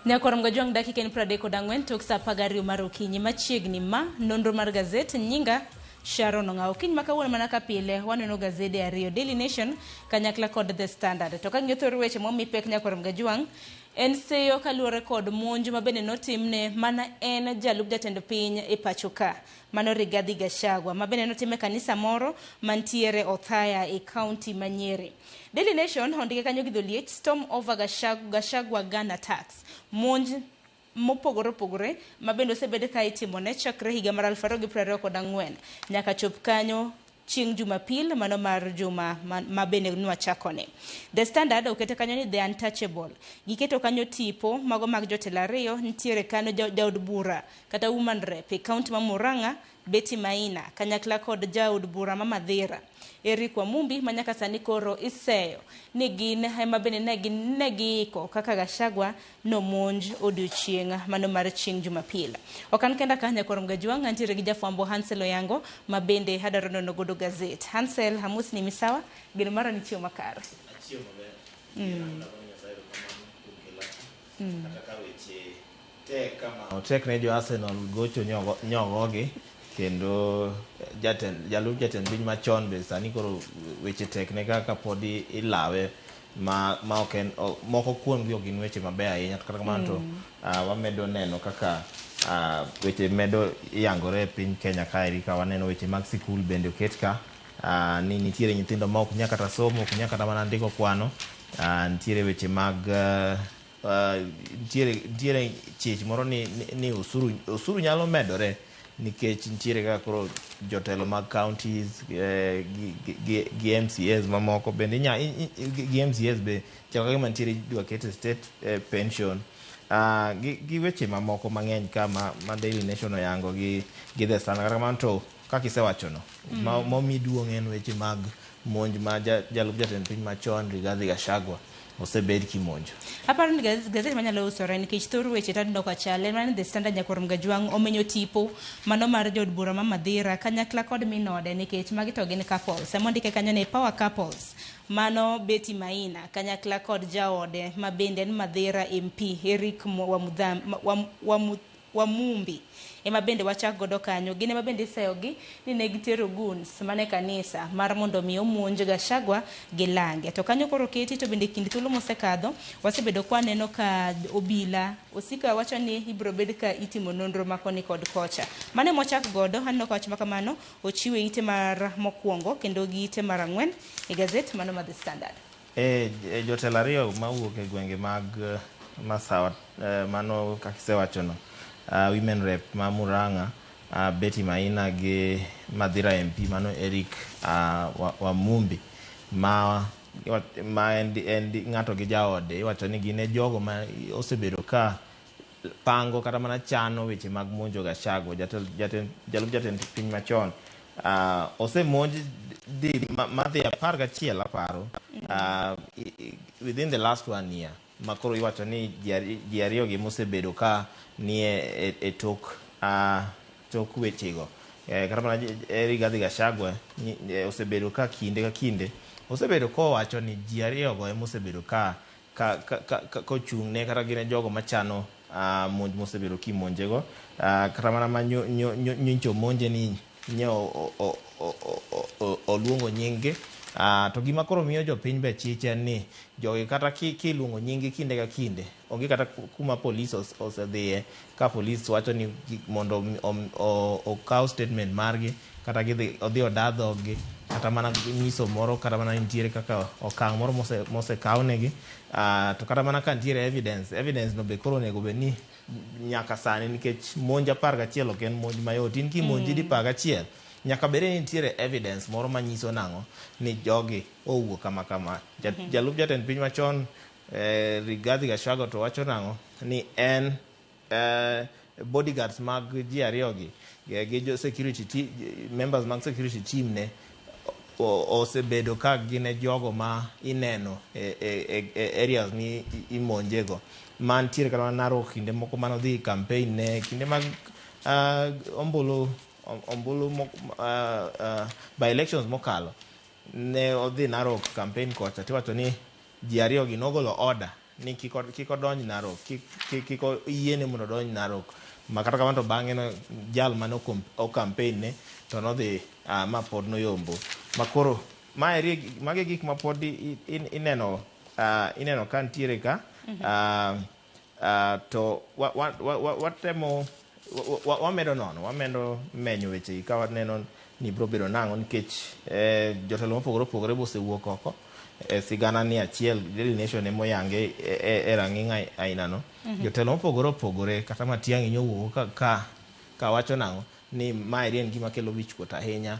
Nyakorom Gajwang dakika ni 34 tok sa pagario mar okinyi machiegni ma nonro mar gazet nyinga Sharon Ong'aw. Kiny makawuono mana ka pile waneno gazede ariyo, Daily Nation kanyakla kod The Standard. To ka ng'eto weche momi pek Nyakorom Gajwang en seyo kaluwore kod monj mabende notimne mana en jalup jatend piny e pacho ka, mano Rigathi Gachagua, mabende notime kanisa moro mantiere Othaya e kaunti ma Nyeri. Daily Nation ondike kanyo gi dholiech, storm over Gachagua gun attacks, monj mopogore opogore mabende osebed ka itimone chakre higa mar 2024 nyaka chop kanyo chieng' Jumapil, mano mar juma mabende nwachakone. The Standard okete kanyo ni The Untouchable, giketo kanyo tipo mago mag jotelo ariyo, nitiere kanyo jaod bura kata woman rep e kaunti ma Murang'a Betty Maina kanyakla kod jaod bura ma Madhira Eric Wamumbi manyaka sani koro iseyo ni gin ema bende negiiko kaka Gachagua no monj odiochieng' mano mar chieng' Jumapil. Okan kenda ka Nyakorom Gajwang antiere gi jafwambo Hansel Oyango mabende hadaro nono godo gazet. Hansel, hamus ni misawa, gino mara ni chiyo makare. Chiyo maber. Kata weche tek kama tek ne jo Arsenal gocho nyogogi kendo jalup jatend piny machon be sani koro weche tek ne kaka pod ilawe ma oken moko kuom gi gin weche maber ahinya, kata kamano to wamedo neno kaka weche medo yangore e piny Kenya kaeri, ka waneno weche mag sikul bende oket ka, ni nitiere nyithindo ma ok nyaka ta somo, ok nyaka ta mana ndiko kwano, nitiere weche mag nitiere chich moro ni osuru nyalo medore nikech nitiere kaka koro jotelo mag counties gi MCAs mamoko bende gi MCAs be chaka kama nitiere dwa kete state pension, gi weche mamoko mang'eny ka ma Daily Nation oyango gi The Standard. Kata kamano to kaka isewachono momi duong' en weche mag monj ma jalup jatend piny machon Rigathi Gachagua osebed kimonjo. Aparo ni gazeti manyalo usore nikech thor weche tadno ka chale man The Standard Nyakorom Gajwang omenyo tipo mano mar jod bura ma Madhira kanyakla kod minode nikech magi to gin couples. Emondike kanyo ne power couples, mano Betty Maina kanyakla kod jaode mabende en Madhira MP Eric Wamumbi ema bende wachak godo kanyo. Gine mabende iseyogi ni ne gitero guns mane kanisa mar mondo mi omonj Gachagua gi lange. To kanyo koro keti to bende kindi thuolo mosekadho wasebedo kwa neno ka obila osika wacho ni ibro bed ka itimo nonro makoni kod kocha. Mane mochak godo hanno ka wach makamano ochiwe ite mar mokwongo kendo gi ite mar ang'wen e gazet mano ma The Standard. Jotelo ariyo mawuok e gwenge mag Masawa, mano kakisewachono, women rep ma Murang'a Betty Maina gi Madhira MP mano Eric Wamumbi ma en ng'ato gi jaode, iwacho ni gin e jogo ma osebedo ka pango kata mana chano weche mag monjo Gachagua, jalup jatend piny machon. Osemonj di madhi 11 aparo within the last 1 year, makoro iwacho ni ji ariyo gi mosebedo ka ni e tok wechego. Kata mana Rigathi Gachagua osebedo ka kinde ka kinde osebedo kowacho ni ji ariyogo emosebedo ka kochung'ne kata gine jogo machano monj mosebedo kimonjego, kata mana ma nyocho monje ni oluongo nying-gi. To gima koro miyo jopiny be chiche ni jogi kata kiluongo nying-gi kinde ka kinde onge kata kuma polis osedhiye ka polis wacho ni mondo okaw statement margi kata odhi odadhogi kata mana nyiso moro, kata mana nitiere kaka okang' moro mosekawnegi, to kata mana ka nitiere evidence no be koro onego bed ni nyaka sani, nikech monj 11 ok en monj mayot. In kimonji di 11 nyaka bed ni nitiere evidence moro manyiso nang'o ni jogi owuok kama. Jalup jatend piny machon Rigathi Gachagua to wacho nang'o ni en bodyguards mag ji ariyogi gi jo security members mag security team ne osebedo ka gine jogo ma ineno e areas ni imonjego, mantiere kata Narok kinde moko manodhi campaign ne kinde mag ombulu by elections mokalo ne odhi Narok campaign kocha, tiwacho ni ji ariyo gi nogolo order ni kiko donj Narok, kiko yiene mondo donj Narok. Ma kata kamano to bang'e no jal mane o campaign ne to nodhi ma pod noyombo. Makoro mage gik ma pod ineno ka ntiere ka. To watemo wamedo nono, wamedo menyo weche ka waneno ni biro bedo nang'o nikech jotelo mopogore opogore bosewuok oko. Sigana ni achiel Daily Nation emoyange e rang'iny aina no. Jotelo mopogore opogore kata Matiang'i nyowuok ka wacho nang'o ni maeri en gima kelo wichkuot ahinya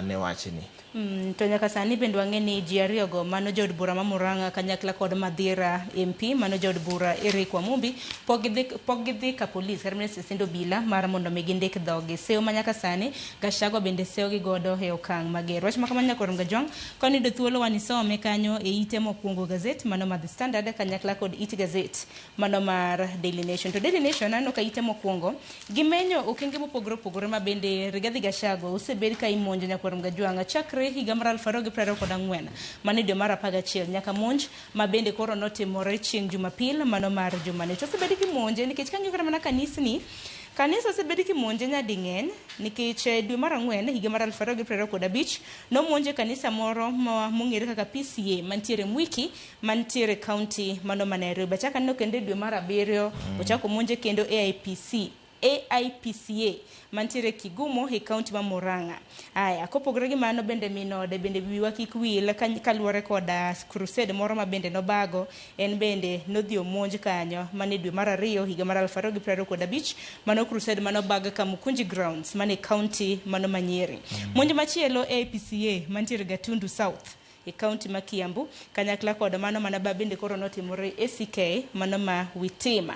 ne wachni. To nyaka sani bende wang'e ni ji ariyogo mano jood bura ma Murang'a kanyakla kod Madhira MP mano jood bura Eric Wamumbi pok gidhi ka polis kata mana sesind obila mar mondo mi gindik dhogi. Seyo ma nyaka sani Gachagua bende seyo gi godo e okang' mager. Wach ma kamano nyakoro Gajwang' koni do thuolo wanisome kanyo e ite mokwongo gazet mano mar The Standard kanyakla kod it gazet mano mar Daily Nation. To Daily Nation aneno ka ite mokwongo gimenyo okenge mopogore opogore ma bende Rigathi Gachagua osebed ka imonjo nyakoro Gajwang' chakre higa mar 2024 mane dwe mar 11 nyaka monj ma bende koro notimore chieng' Jumapil mano mar jumane. To osebed gi monje nikech kanyo kata mana kanisa osebed kimonje nyading'eny nikech dwe mar 4 higa mar 2025 nomonje kanisa moro mong'ere kaka PCA mantiere Mwiki mantiere county mano ma Nairobi. Chaka no kende dwe mar 7 ochako monje kendo AIPCA mantiere Kigumo e county ma Murang'a. Aya kopogore gi mano bende minode bende biwa kik wil kaluwore koda crusade moro ma bende nobago en bende nodhi omonj kanyo mane dwe mar 2 higa mar 2025 mano crusade mano baga Kamukunji grounds mane county mano ma Nyeri. Monj machielo AIPCA mantiere Gatundu South e county ma Kiambu kanyakla koda mano mana bende koro notimore ACK mano ma Witima.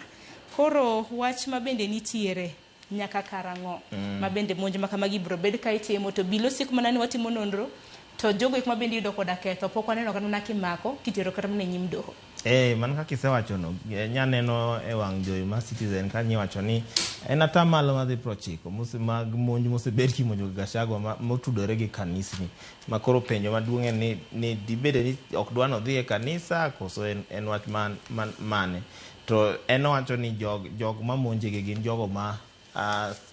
Koro wach ma bende nitiere nyaka karang'o ma bende monj ma kamagi biro bed ka itimo to bilo sik mana ni watimo nonro to jogo ik ma bende yudo koda ketho pok waneno kata mana kimako kitero kata mana nyim doho. Man kaka isewacho no nyaneno e wang' jowi ma Citizen ka nyiwacho ni en atamalo madhi 90 mag monj mosebed kimonjo Gachagua motudore gi kanisni. Makoro penjo maduong' en ni dibede ni ok dwa nodhi e kanisa koso en wach mane. To en owacho ni jog ma monjegi gin jogo ma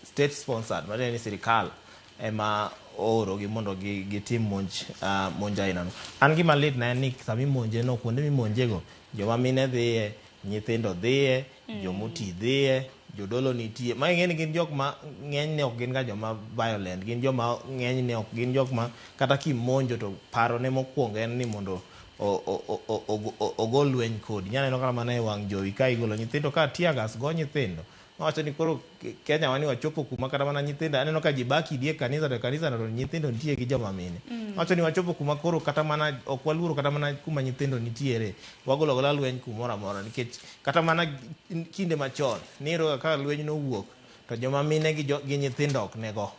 state sponsored, ma ni sirikal ema oorogi mondo gitim monj aina no. An gima lit na en ni sami monje no kuonde mimonjego joma mine dhiye, nyithindo dhiye, jomoti dhiye, jodolo nitie. Ma ing'e ni gin jok ma ng'enyne ok gin ga joma violent, gin joma ng'enyne ok gin jok ma kata kimonjo to paro ne mokwongo en ni mondo ogol lweny kodi. Nyaneno kata mana e wang' jowi ka igolo nyithindo ka tiagas go nyithindo. Wacho ni koro Kenya wani wachopo kuma kata mana nyithindo aneno ka jibaki die kanisa to kanisa no nyithindo nitie gi joma mine. Wacho ni wachopo kuma koro kata mana ok waluoro kata mana kuma nyithindo nitiere. Wagolo gola lweny kumoro amora nikech kata mana kinde machon niro ka lweny no wuok to joma mine gi nyithindo ok nego.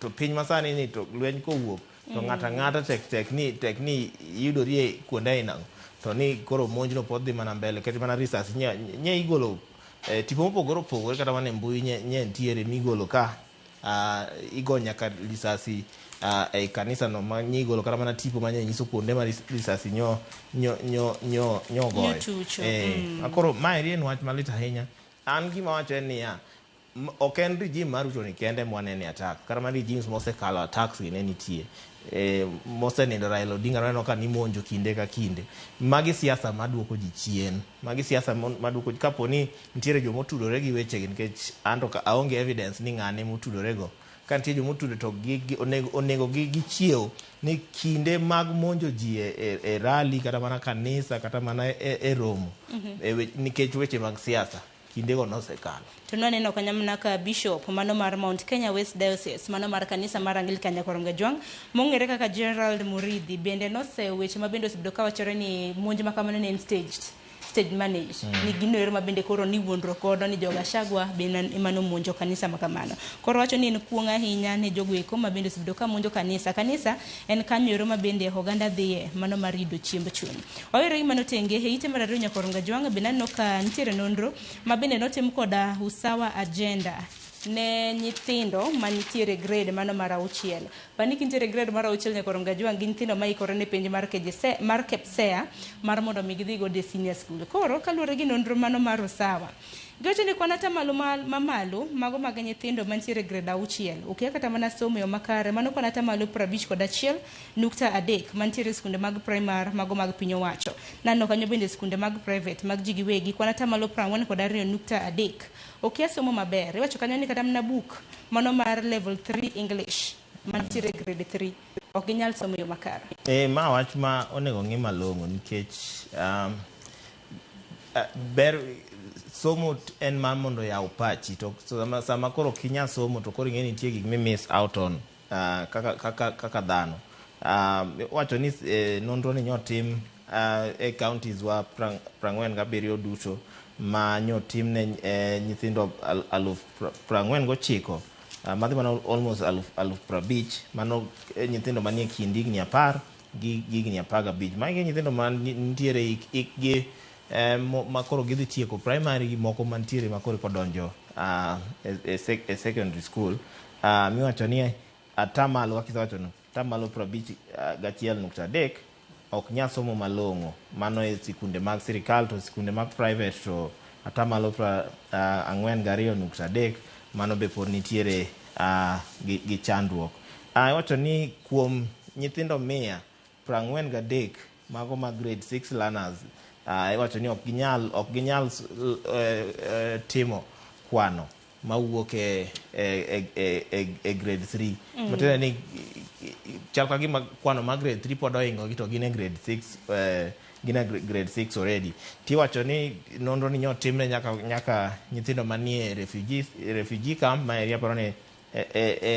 To piny masani ni to lweny ko wuok to ng'ata tek ni yudorie kuonde aina to ni koro monj no pod dhi mana mbele kata mana risasi nye igolo tipo mopogore opogore kata mana mbui nye ntiere migolo ka igo nyaka risasi e kanisa no ma nyigolo kata mana tipo ma nyiso kuonde ma risasi nyo goyo. Akoro maeri en wach malit ahinya. An gima wacho en niya ok en regime mar Ruto ni kende mwanene attack kata mana regimes mosekalo attacks ne nitie mosenindo Raila Odinga neno ka ni monjo kinde ka kinde. Magi siasa maduoko ji chien, magi siasa maduoko kapo ni nitiere jomo tudore gi weche gi nikech anto ka aonge evidence ni ng'ane motudore go ka nitie jomo tudore to onego gichiew ni kinde mag monjo ji e rally kata mana kanisa kata mana e romo nikech weche mag siasa kindego nosekalo. To noneno kanyamna ka Bishop mano mar Mount Kenya West Diocese mano mar kanisa mar Anglican nyakoro Gajwang' mong'ere kaka Gerald Muridhi bende noseweche ma bende osebedo ka wachore ni monj ma kamano ne stage managed ni ginoero ma bende koro ni wuondruok godo ni Gachagua bende emano monjo kanisa ma kamano. Koro wacho ni en kuong' ahinya ne jogo eko ma bende osebedo ka monjo kanisa en kanyoero ma bende oganda dhiye mano mar yudo chiemb chuny. Wawere gima notenge e ite mar 2 nyakoro Gajwang' bende aneno ka nitiere nonro ma bende notim koda Usawa Agenda ne nyithindo manitiere grade mano mar auchiel. Pani kintiere grade mar auchiel nyaka rom gajwang' gi nyithindo ma ikore ne penj mar KJSEA mar KPSEA mar mondo mi gidhi go e senior school. Koro kaluwore gi nonro mano mar Usawa, giwacho ni kwan atamalo mamalo mago mag nyithindo mantiere grade auchiel okia kata mana somo yo makare, mano kwan atamalo 51.3 mantiere skunde mag primary mago mag piny owacho. Nano kanyo bende skunde mag private mag ji giwegi kwan atamalo 42.3 okia somo maber. Iwacho kanyo ni kata mana book mano mar level 3 English mantiere grade 3 ok ginyal somo yo makare. Ma wach ma onego ng'i malong'o nikech ber somo en mar mondo yaw pachi, to sama koro kinya somo to koro ing'eni nitie gik mi miss out on kaka dhano. Wacho ni nonro ni nyotim e counties wa 47 duto ma nyotim ne nyithindo 49,000 madhi mano almost 50,000 mano nyithindo manie kind higni 10 gi higni 15. Magi nyithindo mantiere ikgi ma koro gidhi tieko primary gi moko mantiere ma koro kodonjo e secondary school. Miwacho ni atamalo wakiwacho no atamalo 51.3 ok nya somo malong'o, mano e sikunde mag sirikal. To sikunde mag private to atamalo 42.3 mano be pod nitiere gi chandruok. Iwacho ni kuom nyithindo 143 mago mag grade 6 learners, iwacho ni ok ginyal timo kwano mawuok e grade 3. Matiende ni chal ka gima kwano mag grade 3 pod ohingo gi to gin e grade 6 grade 6 already. Tiwacho ni nonro ni nyotimne nyaka nyithindo manie refugee camp ma area paro ni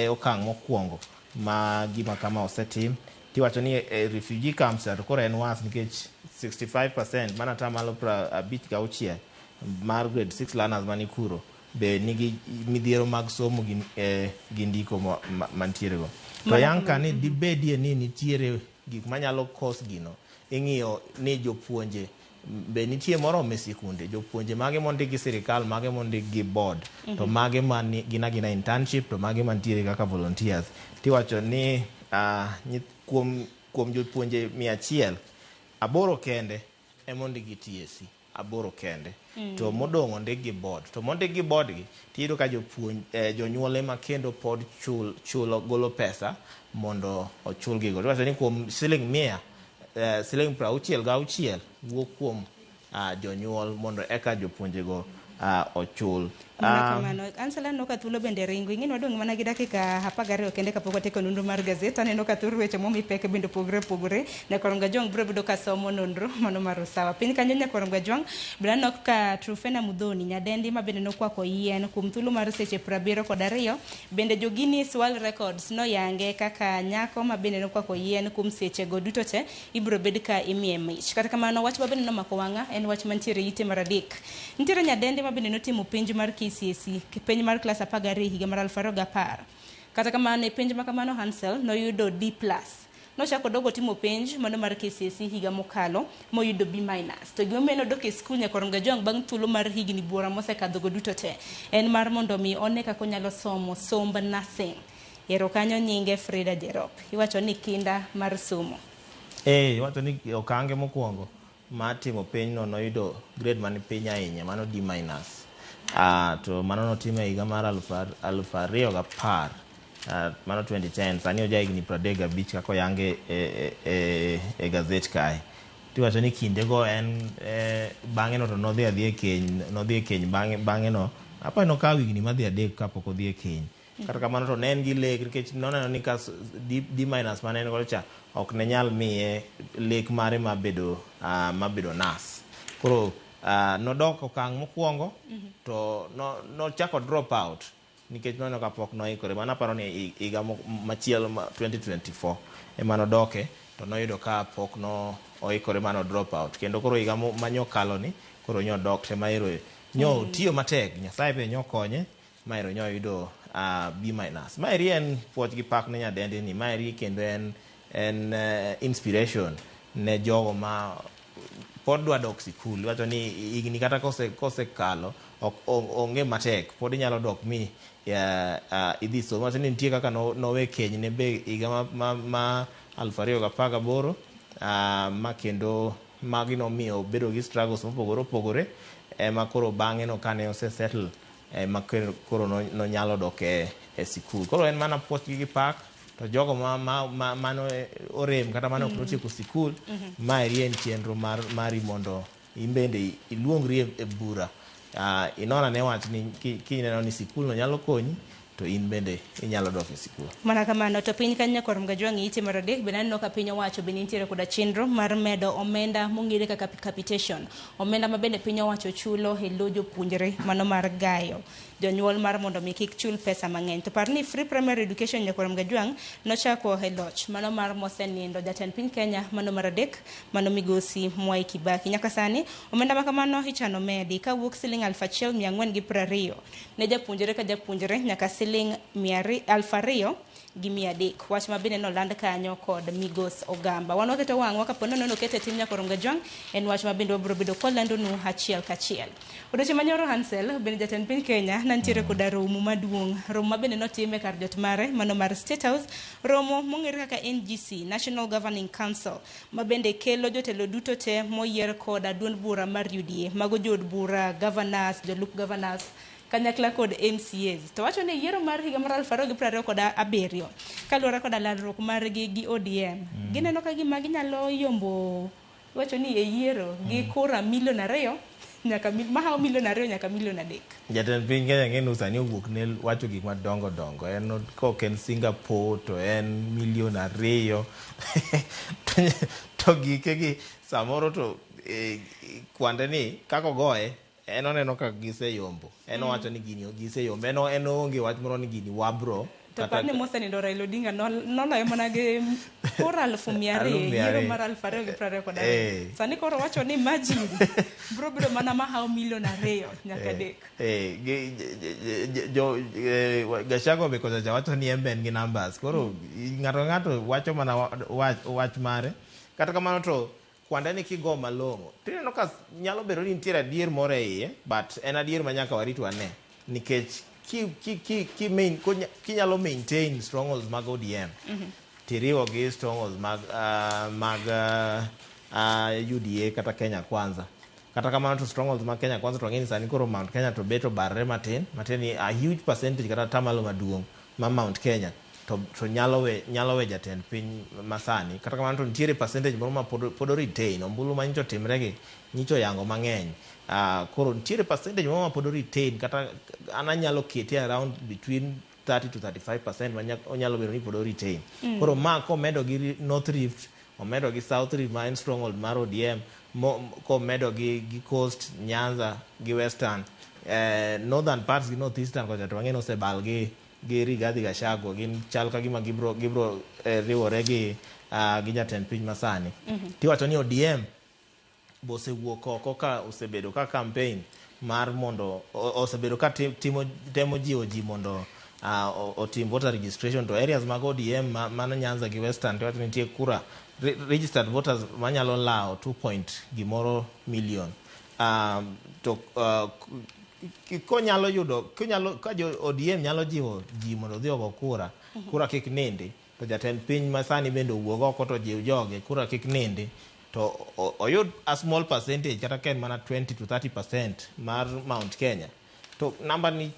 okang' mokwongo ma gima kama osetim. Tiwacho ni refugee camps to koro en was nikech 65% mana atamalo 56 mar grade 6 learners mani kuro be nigi midhiero mag somo gi ndiko mantiere go. To yang kani dibedie ni nitiere gik manyalo kos gino, ing'iyo ni jopuonje be nitie morome sikunde, jopuonje mage mondik gi sirikal, mage mondik gi board, to mage gina internship, to mage mantiere kaka volunteers. Tiwacho ni kuom jopuonje 100, 8 kende emondik gi TSC, 8 kende. To modong' ondik gi board. To mondik gi board gi tiyudo ka jonyuol ema kendo pod chulo golo pesa mondo ochul gigo. Tiwacho ni kuom siling 66 wuok kuom jonyuol mondo eka jopuonje go ochul. Kamano Ansela no ka thuolo bende ringo, ing'eni wadong' mana gi dakika 12 kende kapok watieko nonro mar gazet. Aneno ka thur weche momi peke bende pogre Nyakorom Gajwang' biro bedo ka somo nonro mano mar Usawa. Piny kanyo Nyakorom Gajwang' bende aneno ka Trufena Mudhoni nyadendi ma bende nokwako yien kuom thuolo mar seche 72 bende jo Guinness World Records noyange kaka nyako ma bende nokwako yien kuom seche go duto te ibiro bed ka imiye mich. Kata kamano wach ma bende nomako wang'a en wach mantiere ite mar adek. Nitiere nyadendi ma bende notimo penj mar KCSE, penj mar klas 12 higa mar 2010. Kata kamano e penj makamano Hansel noyudo D+. Nochako dogo timo penj mano mar KCSE higa mokalo moyudo B-. To gima nodok e skul Nyakorom Gajwang' bang' thuolo mar higni buora mosekadho go duto te en mar mondo mi one kaka onyalo somo somb nursing. Ero kanyo nyinge Frida Jerop. Iwacho ni kinda mar somo. Iwacho ni okange mokwongo ma timo penj no noyudo grade mani piny ahinya, mano D-. To mano notimo higa mar 2010, mano 2010. Sani oja higni 35 kaka oyange e gazet kae. Tiwacho ni kinde go en bang'e no to nodhi e keny bang'e no apa nokawo higni madhi 3 kapok odhi e keny. Kata kamano to ne en gi lek nikech noneno ni ka D- mane en godo cha ok ne nyal miye lek mare mabedo nas. Koro nodok okang' mokwongo to nochako drop out nikech noneno kapok noikore. Mana paro ni higa machielo 2024 ema nodoke to noyudo ka pok oikore mano drop out. Kendo koro higa manyokalo ni koro nyodok te maero nyo tiyo matek, Nyasaye be nyokonye maero nyoyudo B-. Maeri en puoch gi pak ne nyadendi ni, maeri kendo en inspiration ne jogo ma pod dwa dok sikul, wacho ni higni kata kose kalo onge matek, pod inyalo dok mi idhi somo. Wacho ni nitie kaka nowe keny ne be higa ma 2018 ma kendo magi nomiyo bedo gi struggles mopogore opogore, ma koro bang'e no kane ose settle ma koro nonyalo dok e sikul. Koro en mana puoch gi pak, to jogo mano orem kata mano ok notieko sikul, ma en chenro mari mondo imbende iluongri e bura, inona ne wach ni kineno ni sikul no nyalo konyi, to in bende inyalo dok e sikul. Mana kamano to piny kanya korom gajwang' ite mar adek bende aneno ka piny owacho bende nitiere koda chenro mar medo omenda mong'ere kaka capitation, omenda ma bende piny owacho chulo e lo jopuonjre mano mar gayo jonyuol mar mondo mi kik chul pesa mang'eny. To par ni free primary education Nyakorom Gajwang' nochako e loch mano mar mosenindo jatend piny Kenya mano mar adek, mano migosi Mwai Kibaki. Nyaka sani omenda ma kamano ichano medi kawuok siling 1,420 ne japuonjre ka japuonjre nyaka siling 2,300. Wach ma bende noland kanyo kod migos Ogamba. Wan waketo wang'wa kapo ni nono kete tim Nyakorom Gajwang' en wach ma bende wabiro bedo kolandonu achiel kachiel. Odiochieng' manyoro Hansel bende jatend piny Kenya nantiere koda romo maduong', romo ma bende notime kar jot mare mano mar State House, romo mong'ere kaka NGC National Governing Council, ma bende kelo jotelo duto te moyier koda duond bura mar UDA, mago jod bura, governors, jolup governors kanyakla kod MCAs. To wacho ni yiero mar higa mar 2027 kaluwore koda lalruok margi gi ODM, gineno ka gima ginyalo yombo, wacho ni e yiero gi kura 2 nyaka mahao 2 nyaka 3. Jatend piny Kenya ng'eno sani owuok ne wacho gik madongo dongo, en kok en Singapore to en 2 to gikegi samoro to kwande ni kako goye en oneno ka giseyombo, en owacho ni gini giseyombo, en onge wach moro ni gini wabro. To par ni mosenindo Raila Odinga noloyo mana gi kura 200 yiero mar 2022. Sani koro wacho ni imagine bro bedo mana mahao 2 nyaka 3. Gachagua be kocha wacho ni en ben gi numbers, koro ng'ato wacho mana wach mare. Kata kamano to kwanda ni kigo malong'o tineno ka nyalo bedo ni nitiere adier moro e iye, but en adier ma nyaka warit wane, nikech kinyalo maintain strongholds mag ODM tiriwo gi strongholds mag UDA kata Kenya Kwanza. Kata kamano to strongholds mag Kenya Kwanza to ng'eni sani koro Mount Kenya to beto barre matin ni a huge percentage kata tamalo maduong' ma Mount Kenya to nyalo we jatend piny masani. Kata kamano to nitiere percentage moro ma pod retain, ombulu ma nyicho timre gi nyicho yango mang'eny. Koro nitiere percentage moro ma pod retain, kata ananyalo kete around between 30 to 35% ma onyalo bedo ni pod retain. Koro ma komedo gi North Rift, omedo gi South Rift ma en stronghold mar ODM, komedo gi Coast, Nyanza gi Western, Northern parts gi North Eastern kocha to wang'eni osebal gi Rigathi Gachagua, gin chal ka gima gibro riwore gi jatend piny masani. Tiwacho ni ODM bosewuok oko ka osebedo ka campaign mar mondo osebedo ka temo jiwo ji mondo otim voter registration to areas mag ODM mano Nyanza gi Western. Tiwacho ni nitie kura registered voters manyalo lao 2 million. To konyalo yudo ka ODM nyalo jiwo ji mondo odhi ogo kura kik nindi, to jatend piny masani bende owuog oko to jiw joge kura kik nindi, to oyud a small percentage kata ken mana 20 to 30% mar Mount Kenya, to namba ni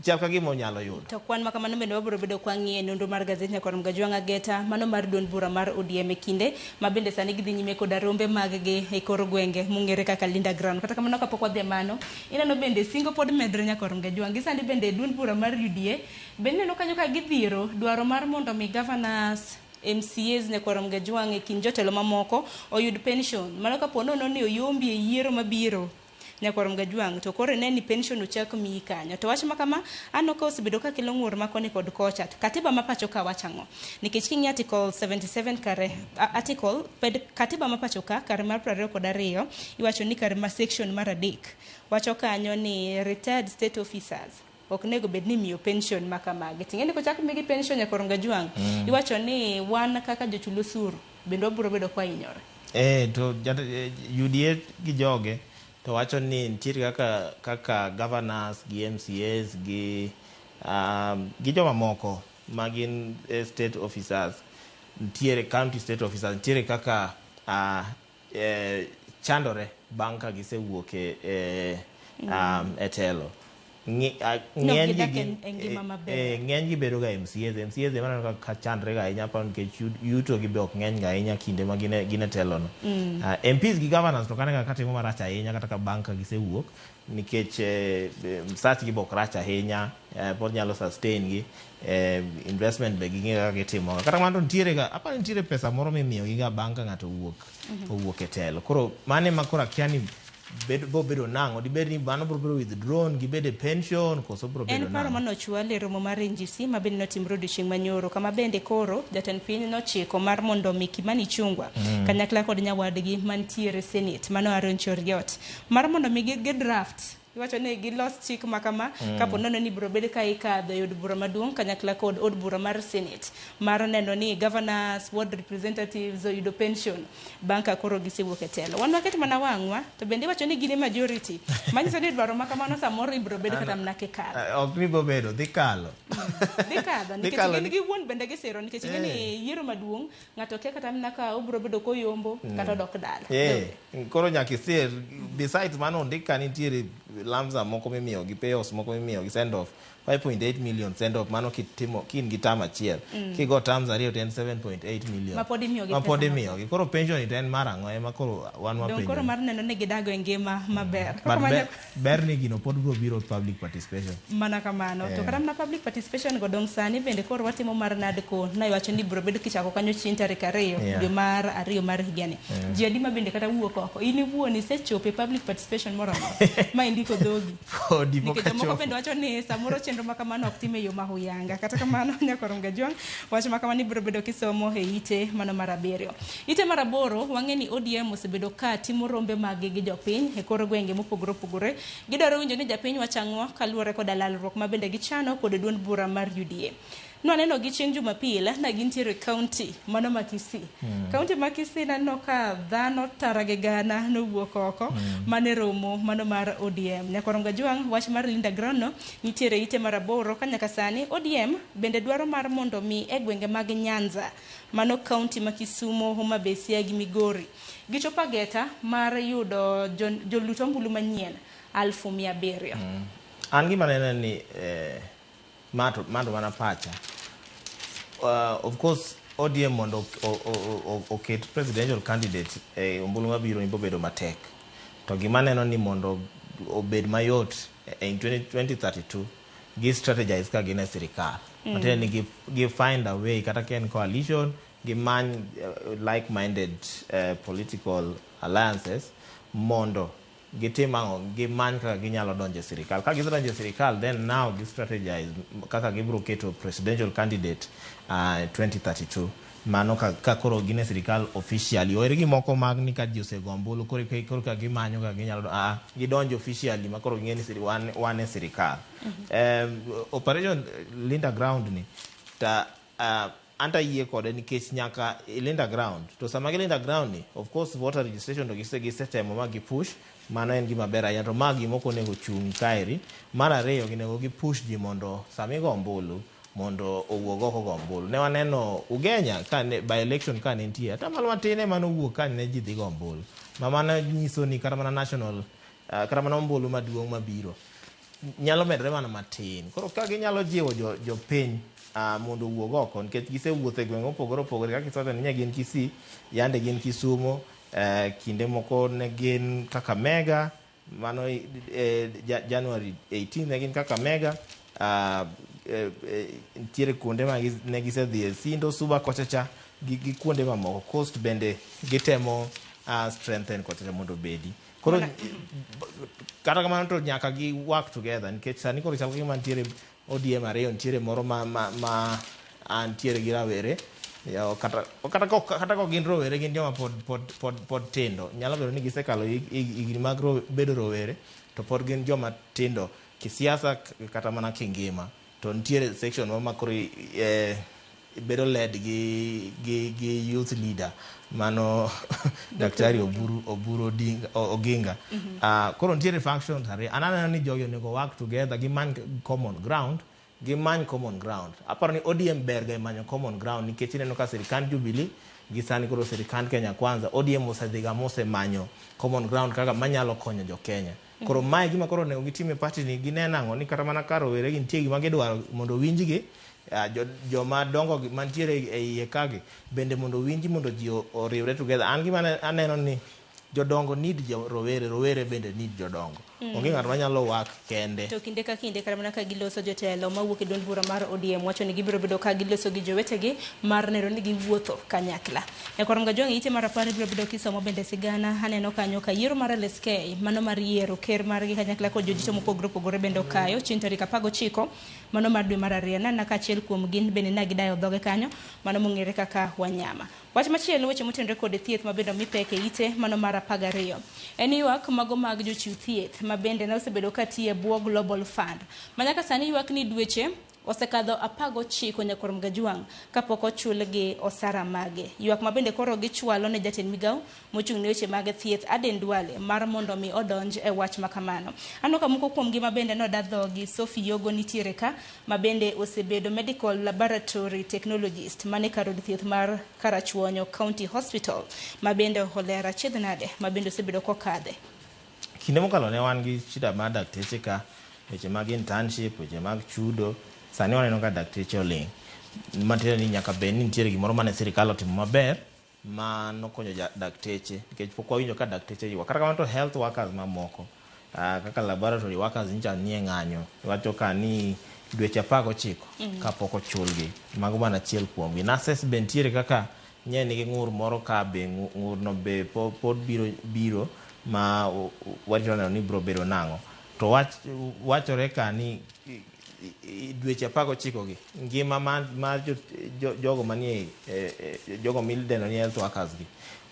chal ka gima onyalo yudo. To kwan ma kamano bende wabiro bedo kwa ng'iye nonro mar gazet Nyakorom Gajwang' Ageta mano mar duond bura mar ODM e kinde ma bende sani gidhi nyime koda rombe mag gi e kor gwenge mong'ere kaka Linda Ground. Kata kamano kapok wadhi mano, ineno bende singo pod medre Nyakorom Gajwang'. Gisani bende duond bura mar UDA bende neno kanyo ka gidhiro dwaro mar mondo mi governors, MCAs Nyakorom Gajwang' e kind jotelo mamoko oyud pension. Mano kapo nono ni oyombi e yiero mabiro Nyakorom Gajwang', to koro ne ni pension ochak miyi kanyo. To wach ma kama ano ka osebedo ka kelo ng'ur ma koni kod kocha. Katiba ma pacho ka wachang'o, nikech king'i article 77 kare katiba ma pacho ka kare mar 22 iwacho ni kare ma section mar 3 wacho kanyo ni retired state officers ok nego bed ni miyo pension ma kamagi. Ting'eni ko chak migi pension Nyakorom Gajwang', iwacho ni wan kaka jochul osuru bende wabiro bedo kwa inyore. To UDA gi joge to wacho ni nitiere kaka governors gi MCAs gi joma moko magin state officers, nitiere county state officers, nitiere kaka chandore bang' ka gisewuok e telo. Ng'eny gi bedo ga MCAs ema ka chandre ga ahinya pa nikech yuto gi be ok ng'eny ga ahinya kinde ma gin e telo no. MPs gi governors to kanega katimo marach ahinya kata ka bang' ka gisewuok nikech sach gi bok rach ahinya, pod nyalo sustain gi, investment be ging'e kaka gitimo. Kata kamano nitiere ga apa nitiere pesa moro mimiyo gi ga bang' ka ng'ato owuok e telo. Koro mane ma koro akia ni bedo nang'o, dibed ni mano biro withdrawn gibede pension koso biro bedo nang'o. En paro manochwal e romo mar NGC ma bende notimre odiochieng' manyoro, kama bende koro jatend piny nochiko mar mondo mi Kimani Ichung'wah kanyakla kod nyawadgi mantiere Senate mano Aaron Cheriot mar mondo mi gi draft iwacho ni gilos chik makama kapo nono ni biro bedo ka ikadho e od bura maduong' kanyakla kod od bura mar Senate mar neno ni governors, ward representatives oyudo pension bang' ka koro gisewuok e telo. Wan waket mana wang'wa to bende iwacho ni gin e majority manyiso ni dwaro makamano samoro ibiro bedo kata mana kikalo. Ok ni bo bedo dhi kalo nikech gin giwuon bende gisiro nikech ing'e ni yiero maduong' ng'ato kia kata mana ka obiro bedo koyombo kata odok dala. Koro nyaka isir besides mano ondik ka nitiere lamsa moko mimiyo gi payos moko mimiyo gi send off 5.8 million send off mano kitimo kin gi tam achiel kigo terms ariyo to en 7.8 million ma pod imiyo gi koro pension it en mar ang'o ema koro wan wapenjo koro mar neno ni gidago e ngima maber ber ni gino pod biro public participation mana kamano to kata mana public participation go dong sani bende koro watimo mar NADCO na iwacho ni biro bedo kichako kanyo chieng' tarik 2 dwe mar 2 mar higani ji adi ma bende kata wuok oko in iwuon isechopo e public participation moromo ma indiko dhogi nikech jomoko bende wacho ni samoro chenro makamano ok time yo mahuyanga kata kamano Nyakorom Gajwang' wach makamano biro bedo kisomo e ite mano mar 7. Ite mar 8 wang'e ni ODM osebedo ka timo rombe magi gi jopiny e kor gwenge mopogore opogore. Gidwaro winjo ni japiny wachang'o kaluwore kod lalruok ma bende gichano kod duond bura mar UDA. Nwaneno gi chieng' Jumapil na gintiere kaunti mano ma Kisii. Kaunti ma Kisii naneno ka dhano tara gi gana nowuok oko mane romo mano mar ODM. Nyakorom Gajwang' wach mar Linda Ground no nitiere ite mar 8 ka nyaka sani ODM bende dwaro mar mondo mi e gwenge mag Nyanza mano kaunti ma Kisumo, Homa Bay, Siaya gi Migori gichopo ageta mar yudo joluto ombulu manyien 700,000. An gima neno ni mando mana pacha. Of course ODM mondo oket presidential candidate ombulu mabiro ibo bedo matek. To gima neno ni mondo obed mayot in 2032 gi strategize ka gine sirikal. Matene ni gi find a way kata ken coalition gi man like-minded political alliances mondo gitimo gimany kaka ginyalo donjo e sirikal. Ka gisedonjo e sirikal, then now gi strategize kaka gibiro keto presidential candidate 2032. Mano ka koro gine sirikal officially. Oere gi moko mag ni ka ji osego ombulu koro ka gimanyo ka ginyalo gidonjo officially ma koro ging'e ni wan e sirikal. Operation Linda Ground ni ta anta yie kode nikech nyaka Linda Ground. To sama gi Linda Ground ni, of course voter registration to gisetemo ma gi push, mano en gima ber ahinya to magi moko nego chung kaeri. Mar ariyo ginego gi push ji mondo sami go ombulu mondo owuog oko go ombulu. Ne waneno Ugenya by election ka ne nitie atamalo matin ema nowuok ka ne ji dhi go ombulu. Ma mano nyiso ni kata mana national kata mana ombulu maduong' mabiro nyalo medre mana matin. Koro ka ginyalo jiwo jopiny mondo owuog oko nikech gisewuotho e gwenge mopogore opogore kaka isote ni gin Kisii, yande gin Kisumo, kinde moko ne gin Kakamega, mano January 18 ne gin Kakamega, nitiere kuonde ma ne gisedhi e Sindo, Suba kochacha gi kuonde mamoko. Coast bende gitemo strengthen kochacha mondo bedi. Koro kata kamano to nyaka gi work together nikech sani koro chal gima nitiere ODM ariyo, nitiere moro ma nitiere gi rawere kata ko gin rowere gin joma pod tindo. Nyalo bedo ni gisekalo higni mag bedo rowere to pod gin joma tindo kisiasa kata mana kingima. To nitiere section ma koro bedo led gi youth leader mano Daktari Oburu Oginga. Koro nitiere functions ariyo. Aneno ni jogi onego work together gimany common ground. Aparo ni ODM ber ga manyo common ground nikech ineno ka sirikand Jubilee gi sani koro sirikand Kenya Kwanza ODM osedhiga manyo common ground kaka manyalo konyo jo Kenya. Koro mae gima koro onego gitime party ni gineno ang'o ni kata mana ka rowere gi nitie gima gidwaro mondo winjgi joma dongo mantiere e iye kagi bende mondo winji mondo ji oriwre together. An gima aneno ni jodongo need rowere bende need jodongo. Onge ng'at manyalo wak kende. To kinde ka kinde kata mana ka giloso jotelo mawuok e duond bura mar ODM wacho ni gibiro bedo ka giloso gi jowetegi mar neno ni giwuotho kanyakla. E korom ga jongi ite mar 10 biro bedo kisomo bende sigana aneno kanyo ka yiero mar LSK mano mar yiero ker mar gi kanyakla kod jojito mopogore bende kayo chieng' tarik 19 mano mar dwe mar 2 na kaachiel kuom gin bende na gidayo dhoge kanyo mano mong'ere kaka Wanyama. Wach machielo weche motenore kod thieth mabendo mipeke ite mano mar 12 en ywak mago mag jochiw thieth mabende ne osebedo katie bwo Global Fund manyaka sani ywak ni dweche osekadho 19 nyakorom Gajwang kapok ochulgi osara mage. Ywak mabende koro gichwalo ne jatend migao mochung' ne weche mag thieth Aden Duale mar mondo mi odonj e wach makamano. Ano ka moko kuom gima bende nodadhogi Sophie Yogo nitiere ka mabende osebedo medical laboratory technologist mane kar od thieth mar Karachuonyo County Hospital mabende holera chiedhnade mabende osebedo kokadhe. Kinde mokalo ne wan gi shida mar dakteche ka weche mag internship, weche mag chudo. Sani waneno ka dakteche oling. Matiende ni nyaka bed ni nitiere gimoro mane sirikal otimo maber ma nokonyo dakteche nikech pok wawinjo ka dakteche ywak. Kata kamano to health workers mamoko kaka laboratory workers ncha nie ng'anyo. Wacho ka ni dweche 19 kapok ochulgi. Mago mana achiel kuomgi. Nurses be nitiere kaka nye nigi ng'ur moro ka be ng'urno be pod biro ma warito neno ni biro bedo nang'o. To wachore ka ni dweche 19 gi ngima mar jogo manie jogo milideno ni health workers gi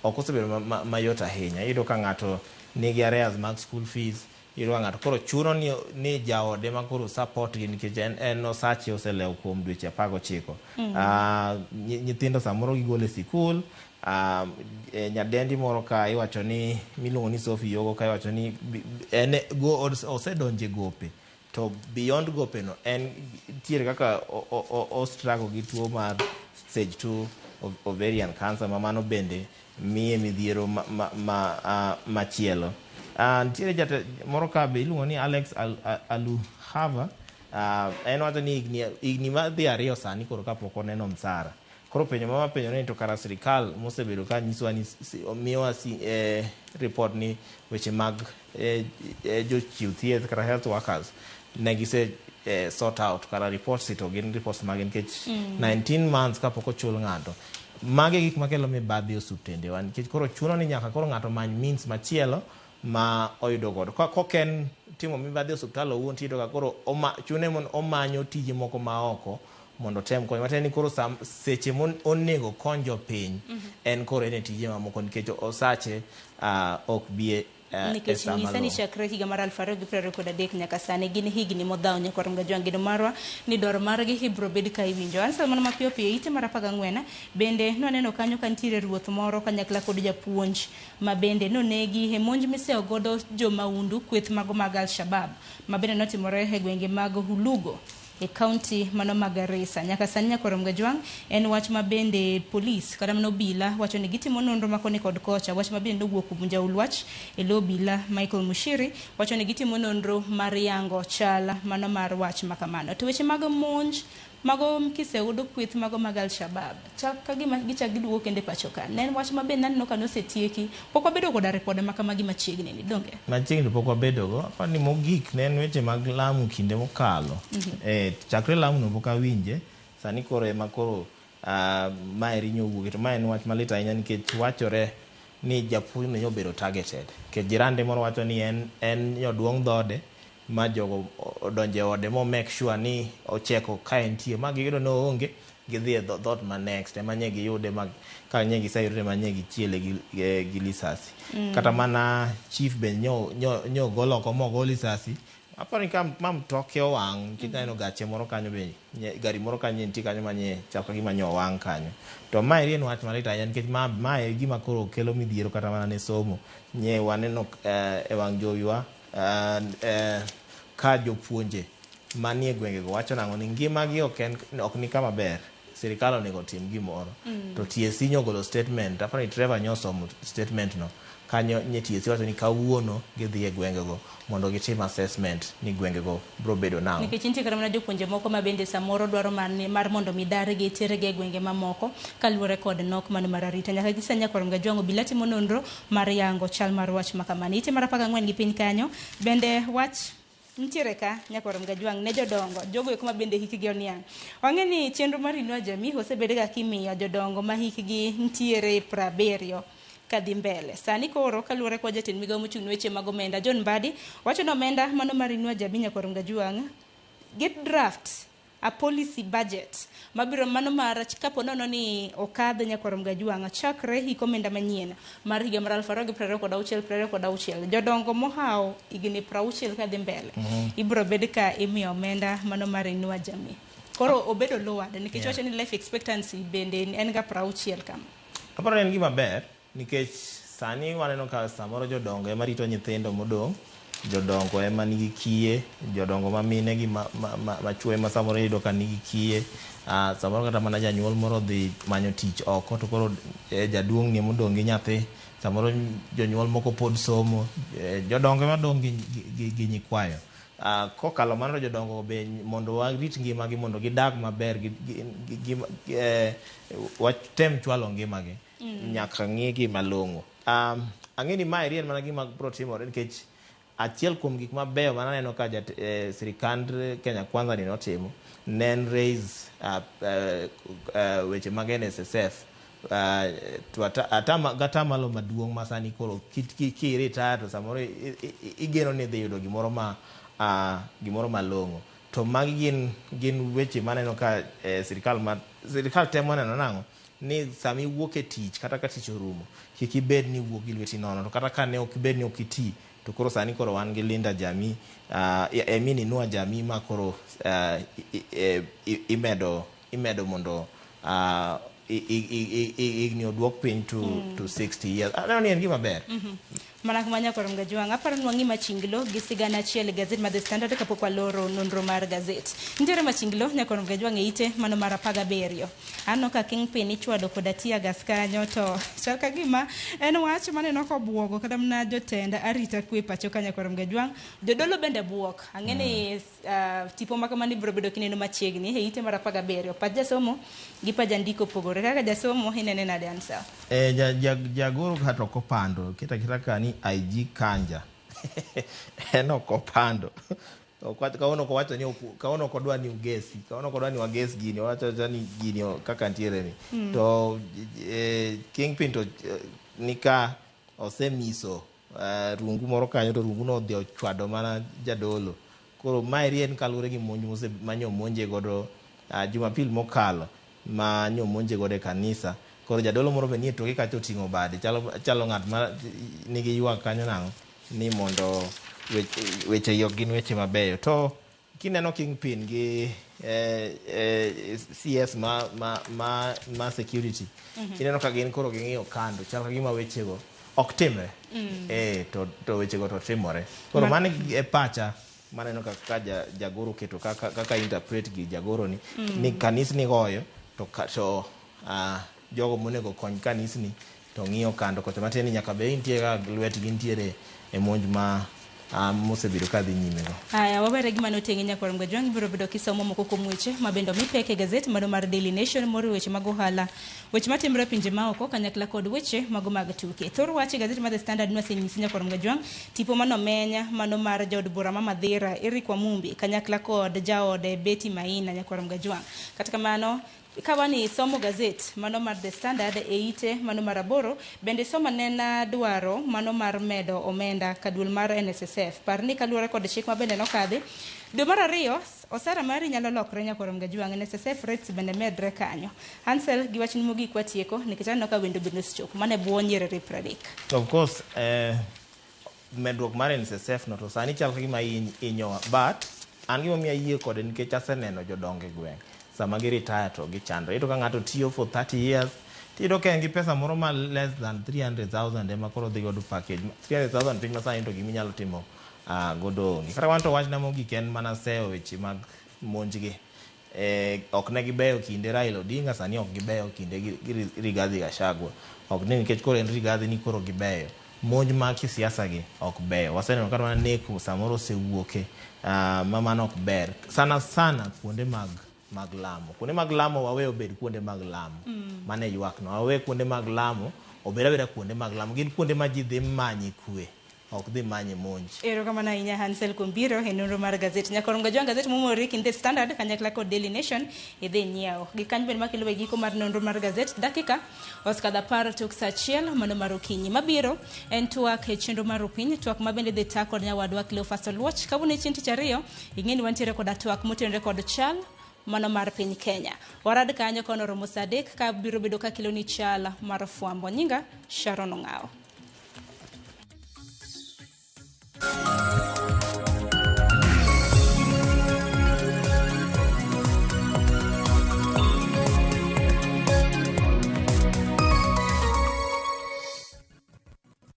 ok osebedo mayot ahinya. Iyudo ka ng'ato nigi arrears mag school fees, iyudo ka ng'ato koro chuno ni jaode ma koro support gi nikech en osache oselewo kuom dweche 19. Nyithindo samoro gigolo e sikul. Nyadendi moro ka iwacho ni miluongo ni Sophie Yogo ka iwacho ni osedonje gope. To beyond gope no en tiere kaka o struggle gi tuo mar stage 2 ovarian cancer mamano bende miye midhiero machielo. Nitiere moro ka be iluongo ni Alex Aluhava. En wacho ni igni madhi 2 sani koro kapok oneno msara. Koro penjo mama penjo ni to kara sirikal mosebedo ka nyisowa ni miyowa report ni weche mag jochiw thieth kata health workers negise sort out kara reports to gin reports mag nikech 19 months kapok ochul ng'ato. Mage gik makelo mibadhi osuptende wan nikech koro chuno ni nyaka koro ng'ato many means machielo ma oyudo godo. Koken timo mibadhi osuptal owuon tido ka koro chune mon omanyo tije moko maoko mondo tem konyo. Matiende ni koro seche onego konjo piny en koro ene tije mamoko nikech osache ok bie nikech nyisa ni chakre higa mar 2023 nyaka sani gin higni modhaw nyakorom Gajwang gido marwa ni dwaro margi hibro bed ka iwinjo. Ansa mana mapiyo piyo ite mar 14 bende noneno kanyo ka nitiere ruoth moro kanyakla kod japuonj ma bende nonegi e monj miseo godo jomaundu kweth mago mag Al-Shabab ma bende notimore e gwenge mag Hulugo e county mano Garissa. Nyaka sani nyakorom Gajwang en wach mabende police kata mano obila wacho ni gitimo nonro makoni kod kocha. Wach mabende nowuok kuom jaulwach e lo obila Michael Mushiri wacho ni gitimo nonro mar yango chala mano mar wach makamano. To weche mag monj mago kiseudo kweth mago mag Al-Shabab chaka gima gicha giduogo kende pacho ka nen wach mabende naneno ka nosetieki pok wabedo kod report makamagi machiegni ni donge machiegni pok wabedo go apani mogik nen weche mag Lamu kinde mokalo. Chakre Lamu no pok awinje sani koro ema koro maeri nyowuok to mae en wach malit ahinya nikech wachore ni japuonj no nyobedo targeted ke jirande moro wacho ni en nyoduong' dhode ma jogo odonje ode mo make sure ni ocheko ka entie ma giyudo no onge gidhi e dhot ma next ema nye giyude ma ka nye giseyude ma nye gichiele gi lisasi. Kata mana chief ben nyo golo ko mo go lisasi apani kam mam toke owang kineno gache moro kanyo be gari moro kanyo nitie kanyo manye chaka gima nyo wang kanyo to ma iri en wach malit ahinya nikech ma e gima koro kelo midhiero kata mana ne somo nye waneno e wang jowiwa ka jopuonje manie gwengego wacho nang'o ni ngimagi ok ni kama ber sirikal onego tim gimoro to TSC nyogolo statement apani Trevor nyosomo statement no kanyo nye TSC wacho ni kawuono gidhi e gwengego mondo gitim assessment ni gwengego bro bedo nang'o nikech nitie kata mana jopuonje moko ma bende samoro dwaro mar mondo midargi terege e gwenge mamoko kaluwore kod nok mano mar arita nyaka gisenya korom ga jwango bila timo nonro mar yango chal mar wach makamani ite mar 14 gi piny kanyo bende wach nitiere ka nyakorom gajwang ne jodongo jogo eko ma bende hikgi oniang wang'e ni chenro mar Inua Jamii osebed ga kimiyo jodongo ma hikgi nitiere 70 kadhi mbele sani koro kaluwore kwa jatend migawo mochung' weche mag omenda John Mbadi wacho ni omenda mano mar Inua Jamii nyakorom gajwang get draft a policy budget mabiro mano mar kapo nono ni okadh nyakorom gajwang chakre hik omenda manyien mar higa mar 2026 jodongo mohao igni 60 kadhi mbele ibro bed ka imiyo omenda mano mar Inua Jamii koro obedo lowered nikech wacho ni life expectancy bende en ga 60 kama aparo en gima ber nikech sani waneno ka samoro jodongo ema rito nyithindo modong jodongo ema nigi kiye jodongo ma mine gi machwe ma samoro yudo ka nigi kiye samoro kata mana janyuol moro dhi manyo tich oko to koro jaduong' ni modong gi nyathi samoro jonyuol moko pod somo jodongo ema dong gi nyikwayo kokalo mano jodongo be mondo warit ngimagi mondo gidag maber watem chwalo ngimagi nyaka ng'igi malong'o ang'e ni ma en mana gima bro timore nikech achiel kuom gik mabeyo mananeno ka sirikand Kenya Kwanza ni notimo nen raise weche mag NSSF to atamalo maduong' masani koro kiretire to samoro igeno ni dhi yudo gimoro malong'o to magi gin weche maneno ka sirikal temo neno nang'o ni sami wuok e tich kata ka tich orumo kik ibed ni wuok gi lweti nono to kata ka ne ok ibed ni ok iti to koro sani koro wan gi Linda Jamii Inua Jamii ma koro imedo mondo igni odwok piny to 60 years aneno ni en gima ber mana kumanya korom gajwang aparo nwangi machinglo gi sigana achiel gazet ma The Standard kapok waloro nonro mar gazet nitiere machinglo nyakorom gajwang eite mano mar 17 ano ka Kingpin ichwado kod atia gas kanyo to chal ka gima en wach maneno ko buogo kata mna jotenda arita kwe pacho ka nyakorom gajwang jodolo bende buok ang'eni tipo makamani bro bedo kineno machiegni eite mar 17 pa jasomo gi pa jandiko pogore kaka jasomo hinene na dansa jagoro kata okopando kita kani IG Kanja eno kopando kaono ko wacho ni kaono ko dwa ni ugesi kaono ko dwa ni wages gini wacho ni gini kaka ntiere ni to Kingpin to nika osemiso rungu moro kanyo to rungu no dhi ochwado mana jadolo koro mai en kalure gi monj mose manyo monje godo Jumapil mokalo manyo monje godo e kanisa koro jadolo moro be nie toke kacho tingo bade chalo ng'at ma nigi ywak kanyo nang'o ni mondo weche yok gin weche mabeyo to kineno Kingpin gi CS ma security kineno ka gin koro ging'iyo kando chalo ka gima wechego ok timre to wechego to timore koro mane e pacha maneno kaka jagoro keto kaka interpret gi jagoro ni kanisni goyo to jogo monego kony kanisni to ng'iyo kando kocha mateni nyaka be intie ga lwetgi ntiere e monj ma mosebedo kadhi nyime go haya wabere gima notengi nyakorom gajwang biro bedo kisomo moko kuom weche mabendo mipeke gazet mano mar Daily Nation moro weche mag ohala weche matimre pinje maoko kanyakla kod weche mago mag tuke thoro wache gazet mar The Standard nwasenyisi nyakorom gajwang tipo mano menya mano mar jaod bura ma Madhira Eric Wamumbi kanyakla kod jaode Betty Maina nyakorom gajwang katika mano kawani somo gazet mano mar The Standard eite mano mar aboro bende soma nena dwaro mano mar medo omenda kadul mar NSSF parni kaluore kod chik mabende nokadhi dwe mar ariyo osara mari nyalo lokre nyakorom gajwang NSSF rates bende medre kanyo Hansel gi wachni mogik watieko nikech aneno ka wendo bende chok mane buo nyerere 30 of course medruok mar NSSF no to sani chal kagima inyowa, but an gima miya yie kode nikech aseneno jodongo e gweng' sama gi retire to gichandre. Ito ka ng'ato tiyo for 30 years tiyudo ka en gi pesa moro ma less than 300,000 ema koro dhi godo package 300,000 piny masani to gima inyalo timo godo onge. Kata wanto wachna mogik en mana seyo weche mag monjgi. Ok ne gibeyo kinde Raila Odinga, sani ok gibeyo kinde Rigathi Gachagua. Ok ni nikech koro en Rigathi ni koro gibeyo. Monj mag kisiasa gi ok beyo. Waseneno kata mana neko samoro osewuoke mamano ok ber. Sana kuonde mag lamo. Kuonde mag lamo waweyo bed kuonde mag lamo. Mane ywak no. Wawe kuonde mag lamo, obeda kuonde mag lamo. Gin kuonde ma ji dhi manyi kwe. Ok dhi manye monj. Erokamano ahinya Hansel Kumbiro e nonro mar gazet. Nyakorongo jo gazet momori kinde Standard kanyakla kod Daily Nation idhi nyiewo. Gikanyo ben makelo giko mar nonro mar gazet dakika oskadha par tok saa achiel mano mar okinyi. Mabiro en twak e chenro mar opiny, twak mabende dhi ta kod nyawadwa Cleophas Oluoch. Kawuono e chieng' tich ariyo, ing'eni wantiere kod twak motenore kod chal mano mar piny Kenya. Warad kanyo kono romo saa adek ka biro bedo ka kelo ni chal mar fwambo. Nyinga Sharon Ong'ao.